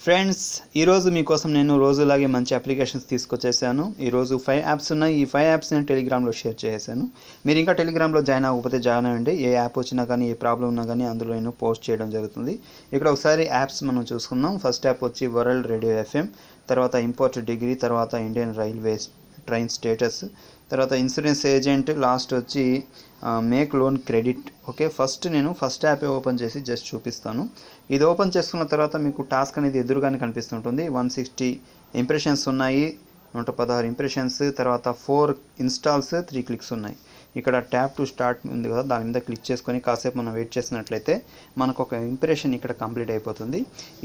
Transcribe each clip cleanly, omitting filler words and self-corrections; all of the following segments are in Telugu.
ఫ్రెండ్స్ ఈరోజు మీకోసం నేను రోజులాగే మంచి అప్లికేషన్స్ తీసుకొచ్చేసాను. ఈరోజు 5 యాప్స్ ఉన్నాయి. ఈ 5 యాప్స్ నేను టెలిగ్రామ్లో షేర్ చేశాను. మీరు ఇంకా టెలిగ్రామ్లో జాయిన్ అవ్వకపోతే జాయిన్ అవ్వండి. ఏ యాప్ వచ్చినా కానీ ఏ ప్రాబ్లం ఉన్నా కానీ అందులో నేను పోస్ట్ చేయడం జరుగుతుంది. ఇక్కడ ఒకసారి యాప్స్ మనం చూసుకుందాం. ఫస్ట్ యాప్ వచ్చి వరల్డ్ రేడియో ఎఫ్ఎం, తర్వాత ఇంపోర్ట్ డిగ్రీ, తర్వాత ఇండియన్ రైల్వేస్ ట్రైన్ స్టేటస్, తర్వాత ఇన్సూరెన్స్ ఏజెంట్, లాస్ట్ వచ్చి మేక్ లోన్ క్రెడిట్. ఓకే, నేను ఫస్ట్ యాప్ ఓపెన్ చేసి జస్ట్ చూపిస్తాను. ఇది ఓపెన్ చేసుకున్న తర్వాత మీకు టాస్క్ అనేది ఎదురుగానే కనిపిస్తుంటుంది. 160 ఇంప్రెషన్స్ ఉన్నాయి, 116 ఇంప్రెషన్స్, తర్వాత 4 ఇన్స్టాల్స్, 3 క్లిక్స్ ఉన్నాయి. ఇక్కడ ట్యాప్ టు స్టార్ట్ ఉంది కదా, దాని మీద క్లిక్ చేసుకొని కాసేపు మనం వెయిట్ చేసినట్లయితే మనకు ఒక ఇంప్రెషన్ ఇక్కడ కంప్లీట్ అయిపోతుంది.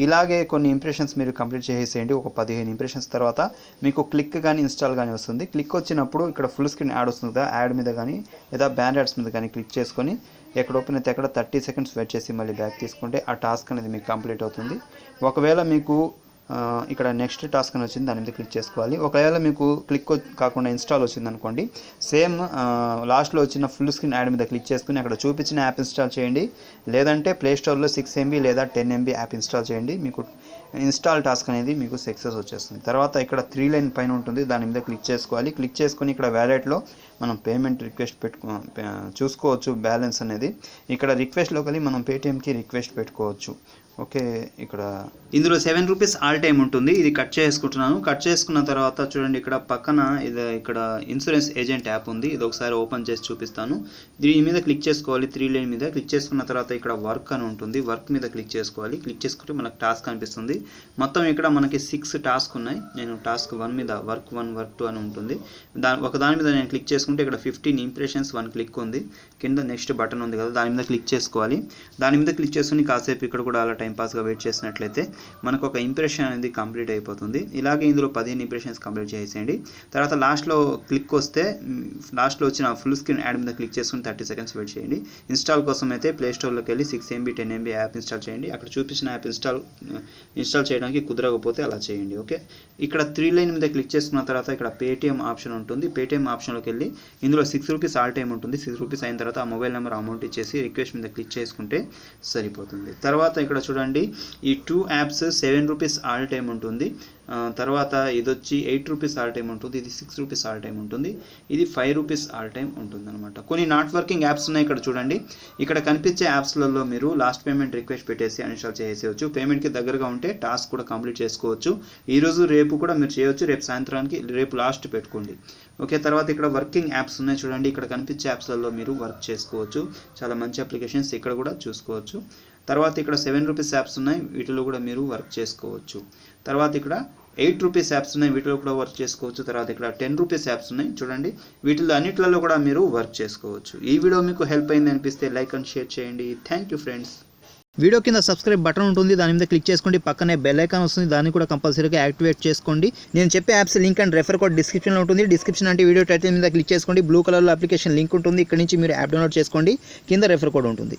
ఇలాగే కొన్ని ఇంప్రెషన్స్ మీరు కంప్లీట్ చేసేయండి. ఒక 15 ఇంప్రెషన్స్ తర్వాత మీకు క్లిక్ కానీ ఇన్స్టాల్ కానీ వస్తుంది. క్లిక్ వచ్చినప్పుడు ఇక్కడ ఫుల్ స్క్రీన్ యాడ్ వస్తుంది కదా, యాడ్ మీద కానీ లేదా బ్యాన్ యాడ్స్ మీద కానీ క్లిక్ చేసుకొని ఎక్కడ ఓపెన్ అయితే అక్కడ 30 సెకండ్స్ వెయిట్ చేసి మళ్ళీ బ్యాక్ తీసుకుంటే ఆ టాస్క్ అనేది మీకు కంప్లీట్ అవుతుంది. ఒకవేళ మీకు ఇక్కడ నెక్స్ట్ టాస్క్ అని వచ్చింది, దాని మీద క్లిక్ చేసుకోవాలి. ఒకవేళ మీకు క్లిక్ కాకుండా ఇన్స్టాల్ వచ్చింది అనుకోండి, సేమ్ లాస్ట్లో వచ్చిన ఫుల్ స్క్రీన్ యాడ్ మీద క్లిక్ చేసుకుని అక్కడ చూపించిన యాప్ ఇన్స్టాల్ చేయండి. లేదంటే ప్లేస్టోర్లో 6 MB లేదా 10 MB యాప్ ఇన్స్టాల్ చేయండి. మీకు ఇన్స్టాల్ టాస్క్ అనేది మీకు సక్సెస్ వచ్చేస్తుంది. తర్వాత ఇక్కడ 3 లైన్ పైన ఉంటుంది, దాని మీద క్లిక్ చేసుకోవాలి. క్లిక్ చేసుకొని ఇక్కడ వ్యాలెట్లో మనం పేమెంట్ రిక్వెస్ట్ చూసుకోవచ్చు. బ్యాలెన్స్ అనేది ఇక్కడ రిక్వెస్ట్లోకి వెళ్ళి మనం పేటిఎంకి రిక్వెస్ట్ పెట్టుకోవచ్చు. ఓకే, ఇక్కడ ఇందులో 7 రూపీస్ ఆల్ టైమ్ ఉంటుంది. ఇది కట్ చేసుకుంటున్నాను. కట్ చేసుకున్న తర్వాత చూడండి, ఇక్కడ పక్కన ఇక్కడ ఇన్సూరెన్స్ ఏజెంట్ యాప్ ఉంది. ఇది ఒకసారి ఓపెన్ చేసి చూపిస్తాను. దీని మీద క్లిక్ చేసుకోవాలి. 3 లైన్ మీద క్లిక్ చేసుకున్న తర్వాత ఇక్కడ వర్క్ అని ఉంటుంది. వర్క్ మీద క్లిక్ చేసుకోవాలి. క్లిక్ చేసుకుంటే మనకు టాస్క్ కనిపిస్తుంది. మొత్తం ఇక్కడ మనకి 6 టాస్క్ ఉన్నాయి. నేను టాస్క్ 1 మీద వర్క్ 1 వర్క్ 2 అని ఉంటుంది. దాని మీద నేను క్లిక్ చేసుకుంటే ఇక్కడ 15 ఇంప్రెషన్స్ 1 క్లిక్ ఉంది. కింద నెక్స్ట్ బటన్ ఉంది కదా, దాని మీద క్లిక్ చేసుకోవాలి. దాని మీద క్లిక్ చేసుకుని కాసేపు ఇక్కడ కూడా అలా టైంపాస్గా వెయిట్ చేసినట్లయితే మనకు ఒక ఇంప్రెషన్ అనేది కంప్లీట్ అయిపోతుంది. ఇలాగే ఇందులో 15 ఇంప్రెషన్స్ కంప్లీట్ చేసేయండి. తర్వాత లాస్ట్లో క్లిక్ వస్తే లాస్ట్లో వచ్చిన ఫుల్ స్క్రీన్ యాడ్ మీద క్లిక్ చేసుకుని 30 సెకండ్స్ వెయిట్ చేయండి. ఇన్స్టాల్ కోసం అయితే ప్లేస్టోర్లోకి వెళ్ళి 6 MB 10 MB యాప్ ఇన్స్టాల్ చేయండి. అక్కడ చూపించిన యాప్ ఇన్స్టాల్ చేయడానికి కుదరకపోతే అలా చేయండి. ఓకే, ఇక్కడ 3 లైన్ మీద క్లిక్ చేసుకున్న తర్వాత ఇక్కడ పేటిఎం ఆప్షన్ ఉంటుంది. పేటిఎం ఆప్షన్లోకి వెళ్ళి ఇందులో 6 రూపీస్ ఆల్ టైమ్ ఉంటుంది. 6 రూపీస్ అయిన తర్వాత ఆ మొబైల్ నెంబర్ అమౌంట్ ఇచ్చేసి రిక్వెస్ట్ మీద క్లిక్ చేసుకుంటే సరిపోతుంది. తర్వాత ఇక్కడ చూడండి, ఈ 2 యాప్స్ 7 రూపీస్ ఆల్ టైమ్ ఉంటుంది. తర్వాత ఇది వచ్చి 8 రూపీస్ ఆల్ టైమ్ ఉంటుంది. ఇది 6 రూపీస్ ఆల్ టైమ్ ఉంటుంది. ఇది 5 రూపీస్ ఆల్ టైమ్ ఉంటుంది అనమాట. కొన్ని నాట్ వర్కింగ్ యాప్స్ ఉన్నాయి. ఇక్కడ చూడండి, ఇక్కడ కనిపించే యాప్స్లలో మీరు లాస్ట్ పేమెంట్ రిక్వెస్ట్ పెట్టేసి అన్ఇన్స్టాల్ చేసేయచ్చు. పేమెంట్కి దగ్గరగా ఉంటే టాస్క్ కూడా కంప్లీట్ చేసుకోవచ్చు. ఈరోజు రేపు కూడా మీరు చేయవచ్చు. రేపు సాయంత్రానికి రేపు లాస్ట్ పెట్టుకోండి. ఓకే, తర్వాత ఇక్కడ వర్కింగ్ యాప్స్ ఉన్నాయి. చూడండి, ఇక్కడ కనిపించే యాప్స్లలో మీరు వర్క్ చేసుకోవచ్చు. చాలా మంచి అప్లికేషన్స్ ఇక్కడ కూడా చూసుకోవచ్చు. తర్వాత ఇక్కడ 7 రూపీస్ యాప్స్ ఉన్నాయి. వీటిలో కూడా మీరు వర్క్ చేసుకోవచ్చు. తర్వాత ఇక్కడ 8 రూపీస్ యాప్స్ ఉన్నాయి. వీటిలో కూడా వర్క్ చేసుకోవచ్చు. తర్వాత ఇక్కడ 10 రూపీస్ యాప్స్ ఉన్నాయి. చూడండి, వీటిలో అన్నిట్లలో కూడా మీరు వర్క్ చేసుకోవచ్చు. ఈ వీడియో మీకు హెల్ప్ అయింది అనిపిస్తే లైక్ అండ్ షేర్ చేయండి. Thank you friends. వీడియో కింద సబ్స్క్రైబ్ బటన్ ఉంటుంది, దాని మీద క్లిక్ చేసుకోండి. పక్కనే బెల్ ఐకాన్ వస్తుంది, దాన్ని కూడా కంపల్సరీగా యాక్టివేట్ చేసుకోండి. నేను చెప్పే apps link and refer code డిస్క్రిప్షన్లో ఉంటుంది. డిస్క్రిప్షన్ అంటే వీడియో టైటిల్ మీద క్లిక్ చేసుకోండి. బ్లూ కలర్లో అప్లికేషన్ లింక్ ఉంటుంది. ఇక్కడ నుంచి మీరు యాప్ డౌన్లోడ్ చేసుకోండి. కింద రెఫర్ కోడ్ ఉంటుంది.